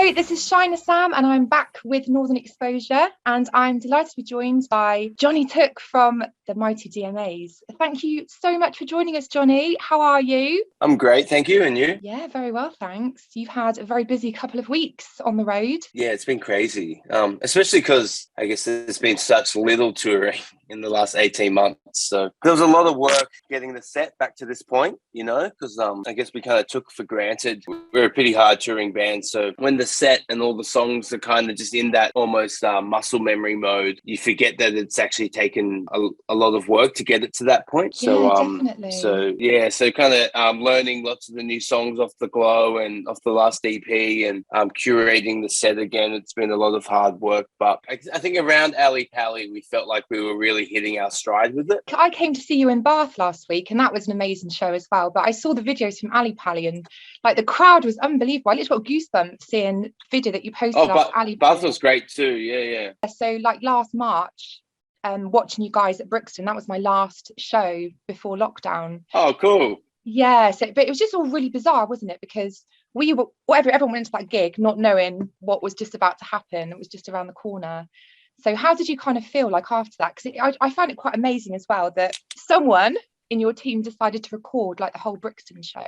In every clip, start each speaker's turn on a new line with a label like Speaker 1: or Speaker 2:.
Speaker 1: Hello, this is Shina Sam, and I'm back with Northern Exposure, and I'm delighted to be joined by Johnny Took from the mighty DMAs. Thank you so much for joining us, Johnny. How are you?
Speaker 2: I'm great, thank you. And you?
Speaker 1: Yeah, very well, thanks. You've had a very busy couple of weeks on the road.
Speaker 2: Yeah, it's been crazy, especially because I guess there's been such little touring in the last 18 months. So there was a lot of work getting the set back to this point, because I guess we kind of took for granted. We're a pretty hard touring band. So when the set and all the songs are kind of just in that almost muscle memory mode, you forget that it's actually taken a lot of work to get it to that point.
Speaker 1: Yeah, definitely.
Speaker 2: So kind of learning lots of the new songs off the Glow and off the last EP and curating the set again. It's been a lot of hard work, but I think around Ali Pally, we felt like we were really hitting our stride with it.
Speaker 1: I came to see you in Bath last week, and that was an amazing show as well. But I saw the videos from Ali Pally, and like the crowd was unbelievable. I literally got goosebumps seeing the video that you posted of Ali Pally.
Speaker 2: Bath was great too. Yeah.
Speaker 1: So like last March, watching you guys at Brixton, that was my last show before lockdown.
Speaker 2: Oh, cool.
Speaker 1: Yeah, but it was just all really bizarre, wasn't it? Because everyone went into that gig not knowing what was just about to happen. It was just around the corner. So how did you kind of feel like after that? Because I found it quite amazing as well that someone in your team decided to record like the whole Brixton show.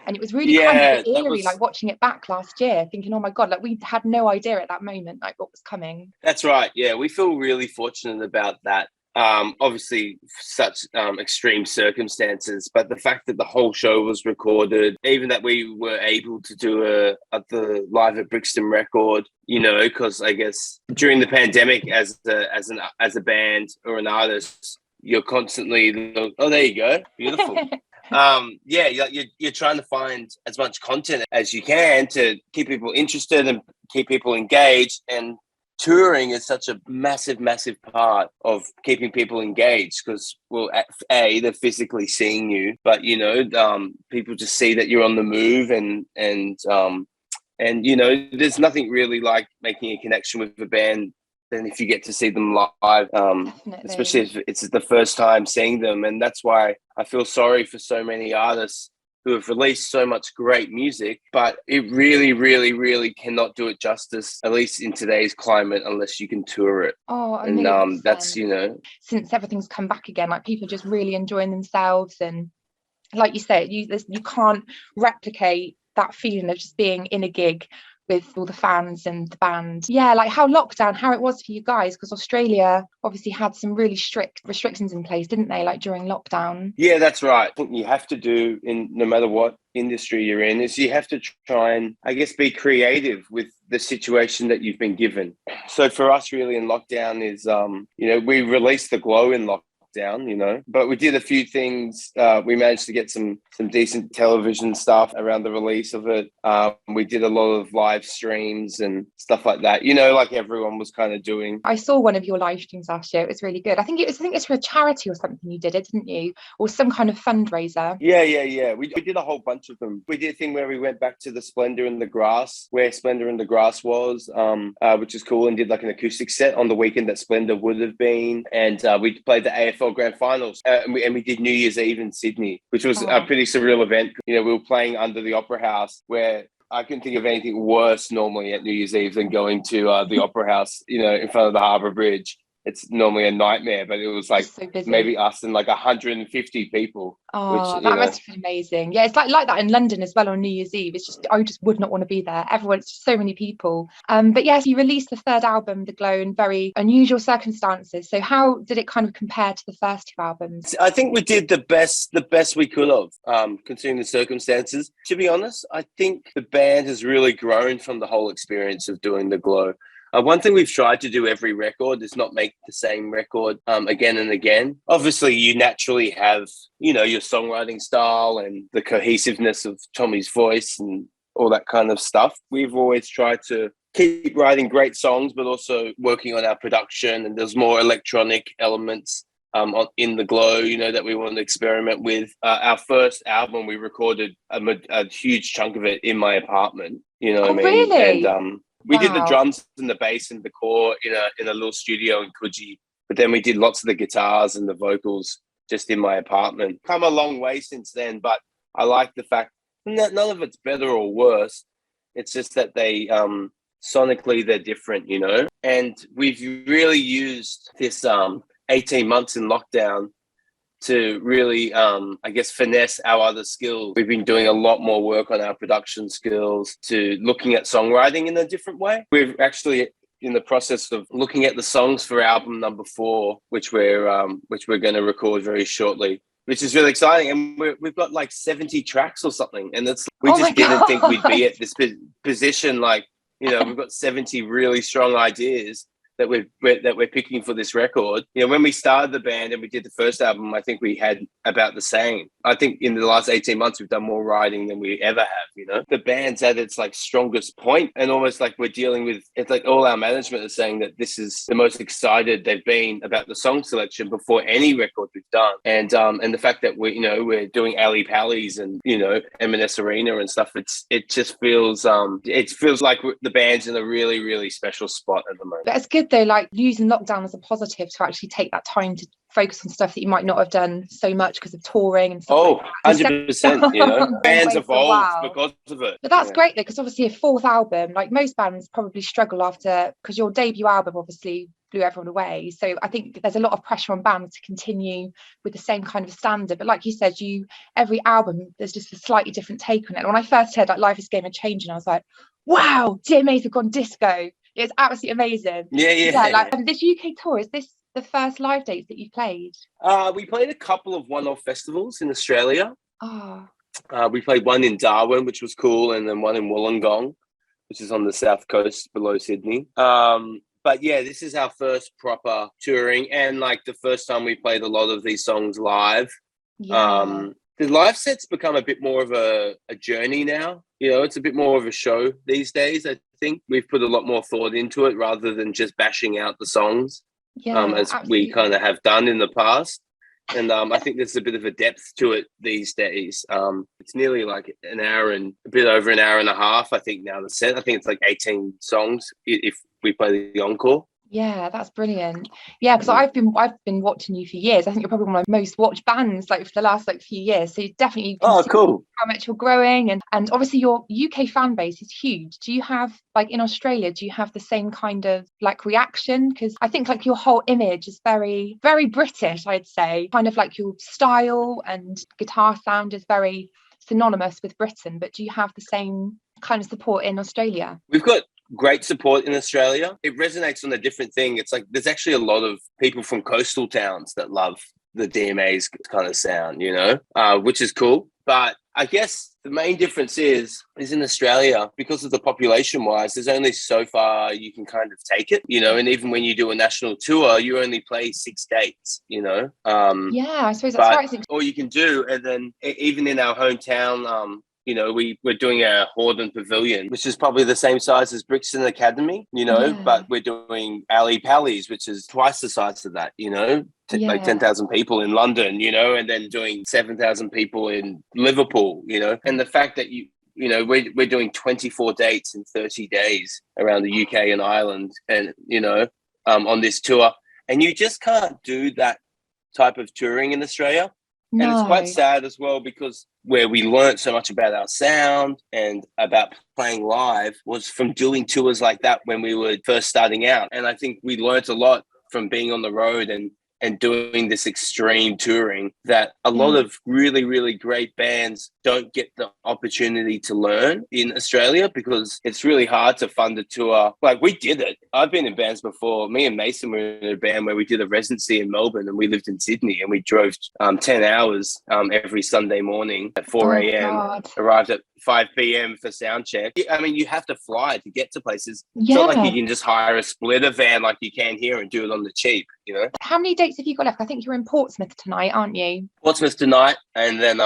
Speaker 1: And it was really kind of eerie, like watching it back last year, thinking, oh my God, like we had no idea at that moment, like what was coming.
Speaker 2: That's right. Yeah, we feel really fortunate about that. Obviously such extreme circumstances, but the fact that the whole show was recorded, even that we were able to do the live at Brixton record, because I guess during the pandemic as a band or an artist, you're constantly, oh, there you go, beautiful. You're trying to find as much content as you can to keep people interested and keep people engaged, and touring is such a massive part of keeping people engaged because, well, they're physically seeing you, but people just see that you're on the move, and there's nothing really like making a connection with a band than if you get to see them live, especially if it's the first time seeing them. And that's why I feel sorry for so many artists who have released so much great music, but it really cannot do it justice, at least in today's climate, unless you can tour it.
Speaker 1: Oh,
Speaker 2: and that's
Speaker 1: since everything's come back again, like people are just really enjoying themselves, and like you said, you can't replicate that feeling of just being in a gig with all the fans and the band. Yeah, like how it was for you guys, because Australia obviously had some really strict restrictions in place, didn't they, like during lockdown?
Speaker 2: Yeah, that's right. What you have to do, in no matter what industry you're in, is you have to try and, I guess, be creative with the situation that you've been given. So for us really in lockdown is, we released the Glow in lockdown, but we did a few things. We managed to get some decent television stuff around the release of it. We did a lot of live streams and stuff like that, like everyone was kind of doing.
Speaker 1: I saw one of your live streams last year. It was really good. I think it's for a charity or something you did it, didn't you? Or some kind of fundraiser.
Speaker 2: Yeah. We did a whole bunch of them. We did a thing where we went back to the Splendour in the Grass, where Splendour in the Grass was, which is cool, and did like an acoustic set on the weekend that Splendour would have been. And we played the AFL Grand Finals, and we did New Year's Eve in Sydney, which was a pretty surreal event. We were playing under the Opera House, where I couldn't think of anything worse normally at New Year's Eve than going to the Opera House, in front of the Harbour Bridge. It's normally a nightmare, but it was like so maybe us and like 150 people.
Speaker 1: Oh, that must have been amazing. Yeah, it's like that in London as well on New Year's Eve. It's just, I just would not want to be there. It's just so many people. But yes, you released the third album, The Glow, in very unusual circumstances. So how did it kind of compare to the first two albums?
Speaker 2: I think we did the best we could have, considering the circumstances. To be honest, I think the band has really grown from the whole experience of doing The Glow. One thing we've tried to do every record is not make the same record again and again. Obviously, you naturally have, your songwriting style and the cohesiveness of Tommy's voice and all that kind of stuff. We've always tried to keep writing great songs, but also working on our production. And there's more electronic elements in The Glow, that we want to experiment with. Our first album, we recorded a huge chunk of it in my apartment, what I mean?
Speaker 1: Really?
Speaker 2: And we did the drums and the bass and the core in a little studio in Coogee, but then we did lots of the guitars and the vocals just in my apartment. Come a long way since then, but I like the fact that none of it's better or worse. It's just that they sonically they're different, you know. And we've really used this 18 months in lockdown to really, I guess, finesse our other skills. We've been doing a lot more work on our production skills, to looking at songwriting in a different way. We're actually in the process of looking at the songs for album number 4, which we're going to record very shortly, which is really exciting. And we've got like 70 tracks or something, and we just didn't think we'd be at this position. Like, you know, we've got 70 really strong ideas that we're picking for this record. You know, when we started the band and we did the first album, I think we had about the same. I think in the last 18 months, we've done more writing than we ever have, you know. The band's at its like strongest point, and almost like we're dealing with, it's like all our management is saying that this is the most excited they've been about the song selection before any record we've done. And the fact that we're doing Ali Pallies and, you know, M&S Arena and stuff, it just feels, it feels like the band's in a really, really special spot at the moment.
Speaker 1: But it's good though, like using lockdown as a positive to actually take that time to focus on stuff that you might not have done so much because of touring and stuff.
Speaker 2: 100%, you know, bands evolved because of it.
Speaker 1: But that's great though, because obviously a 4th album, like most bands probably struggle after, because your debut album obviously blew everyone away. So I think there's a lot of pressure on bands to continue with the same kind of standard. But like you said, every album, there's just a slightly different take on it. And when I first heard like Life is Game of Change, and I was like, wow, DMAs have gone disco. It's absolutely amazing.
Speaker 2: Yeah.
Speaker 1: Like this UK tour, is this the first live dates that you played?
Speaker 2: We played a couple of one-off festivals in Australia.
Speaker 1: Oh.
Speaker 2: We played one in Darwin, which was cool, and then one in Wollongong, which is on the south coast below Sydney. But yeah, this is our first proper touring, and like the first time we played a lot of these songs live. Yeah. The live set's become a bit more of a journey now. You know, it's a bit more of a show these days. I think we've put a lot more thought into it rather than just bashing out the songs, as absolutely. We kind of have done in the past. And I think there's a bit of a depth to it these days. It's nearly like an hour and a bit over an hour and a half, I think, now the set. I think it's like 18 songs if we play the encore.
Speaker 1: Yeah, that's brilliant. Yeah, because I've been watching you for years. I think you're probably one of my most watched bands like for the last like few years. So you definitely
Speaker 2: cool.
Speaker 1: How much you're growing, and obviously your UK fan base is huge. Do you have, like in Australia, do you have the same kind of like reaction? Because I think like your whole image is very, very British, I'd say. Kind of like your style and guitar sound is very synonymous with Britain. But do you have the same kind of support in Australia?
Speaker 2: We've got great support in Australia. It resonates on a different thing. It's like there's actually a lot of people from coastal towns that love the DMA's kind of sound, you know, which is cool. But I guess the main difference is in Australia, because of the population wise, there's only so far you can kind of take it, you know, and even when you do a national tour, you only play 6 dates, you know.
Speaker 1: Yeah, I suppose that's right.
Speaker 2: All you can do, and then even in our hometown, you know, we're doing a Horden Pavilion, which is probably the same size as Brixton Academy, you know, but we're doing Ali Pallies, which is twice the size of that, you know, like 10,000 people in London, you know, and then doing 7,000 people in Liverpool, you know, and the fact that you know, we're doing 24 dates in 30 days around the UK and Ireland, and, you know, on this tour, and you just can't do that type of touring in Australia. No. And it's quite sad as well, because where we learned so much about our sound and about playing live was from doing tours like that when we were first starting out. And I think we learned a lot from being on the road and doing this extreme touring that a lot of really, really great bands don't get the opportunity to learn in Australia, because it's really hard to fund a tour. Like, we did it. I've been in bands before. Me and Mason were in a band where we did a residency in Melbourne, and we lived in Sydney, and we drove 10 hours every Sunday morning at 4 a.m. Arrived at 5 p.m. for sound check. I mean, you have to fly to get to places. It's not like you can just hire a splitter van like you can here and do it on the cheap, you know.
Speaker 1: How many dates have you got left? I think you're in Portsmouth tonight, aren't you?
Speaker 2: Portsmouth tonight, and then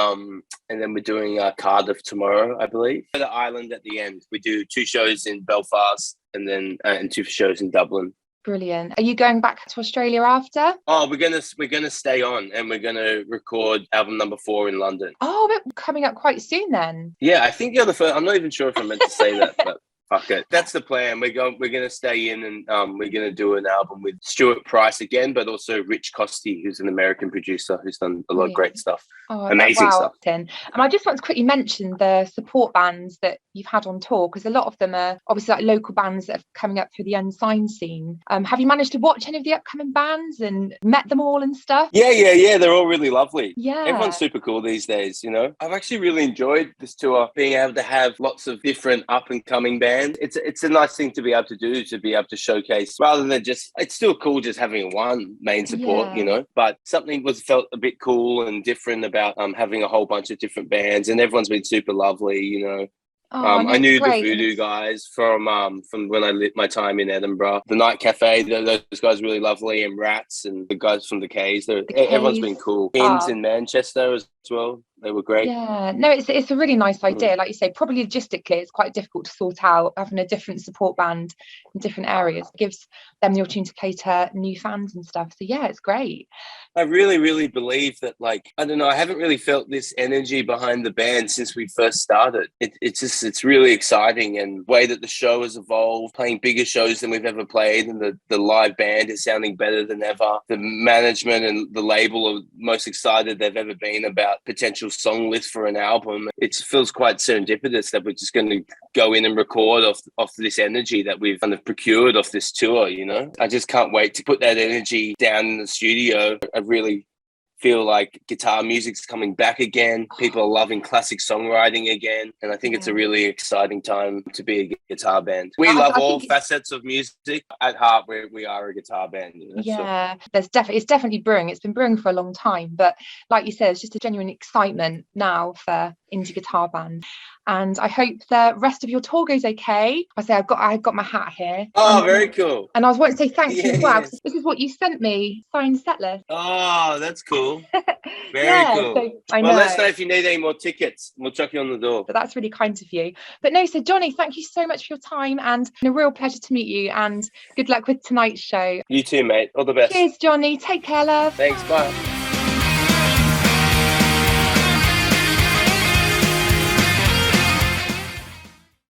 Speaker 2: we're doing Cardiff tomorrow, I believe. The island at the end. We do 2 shows in Belfast, and then and 2 shows in Dublin.
Speaker 1: Brilliant. Are you going back to Australia after?
Speaker 2: Oh, we're gonna stay on, and we're gonna record album number 4 in London.
Speaker 1: Oh, we're coming up quite soon then.
Speaker 2: Yeah, I think you're the first. I'm not even sure if I meant to say that, but fuck it. That's the plan. We're gonna stay in, and we're gonna do an album with Stuart Price again, but also Rich Costy, who's an American producer who's done a lot of great stuff. Amazing stuff.
Speaker 1: And I just want to quickly mention the support bands that you've had on tour, because a lot of them are obviously like local bands that are coming up through the unsigned scene. Have you managed to watch any of the upcoming bands and met them all and stuff?
Speaker 2: Yeah. They're all really lovely.
Speaker 1: Yeah.
Speaker 2: Everyone's super cool these days, you know. I've actually really enjoyed this tour, being able to have lots of different up and coming bands. It's a nice thing to be able to do, to be able to showcase, rather than just, it's still cool just having one main support, you know, but something felt a bit cool and different about having a whole bunch of different bands, and everyone's been super lovely, you know. I knew the Voodoo guys from when I lived my time in Edinburgh. The Night Cafe, those guys are really lovely, and Rats and the guys from the K's. Everyone's been cool. Inns in Manchester as well. They were great.
Speaker 1: Yeah, no, it's a really nice idea. Like you say, probably logistically, it's quite difficult to sort out having a different support band in different areas. It gives them the opportunity to play to new fans and stuff. So yeah, it's great.
Speaker 2: I really, really believe that, like, I don't know, I haven't really felt this energy behind the band since we first started. It's really exciting, and the way that the show has evolved, playing bigger shows than we've ever played, and the live band is sounding better than ever. The management and the label are most excited they've ever been about potential song list for an album. It feels quite serendipitous that we're just going to go in and record off this energy that we've kind of procured off this tour, you know. I just can't wait to put that energy down in the studio. I really feel like guitar music's coming back again. People are loving classic songwriting again, and I think it's a really exciting time to be a guitar band. We love all facets of music. At heart, we are a guitar band, you know?
Speaker 1: Yeah, it's definitely brewing. It's been brewing for a long time, but like you said, it's just a genuine excitement now for indie guitar band. And I hope the rest of your tour goes okay. I've got my hat here.
Speaker 2: Oh, very cool.
Speaker 1: And I was wanting to say thank you as well, because this is what you sent me, signed set list.
Speaker 2: Oh, that's cool. Very cool.
Speaker 1: So, I know.
Speaker 2: Well, let us know if you need any more tickets. We'll chuck you on the door.
Speaker 1: But that's really kind of you. But no, so Johnny, thank you so much for your time, and a real pleasure to meet you, and good luck with tonight's show.
Speaker 2: You too, mate. All the best.
Speaker 1: Cheers, Johnny. Take care, love.
Speaker 2: Thanks. Bye.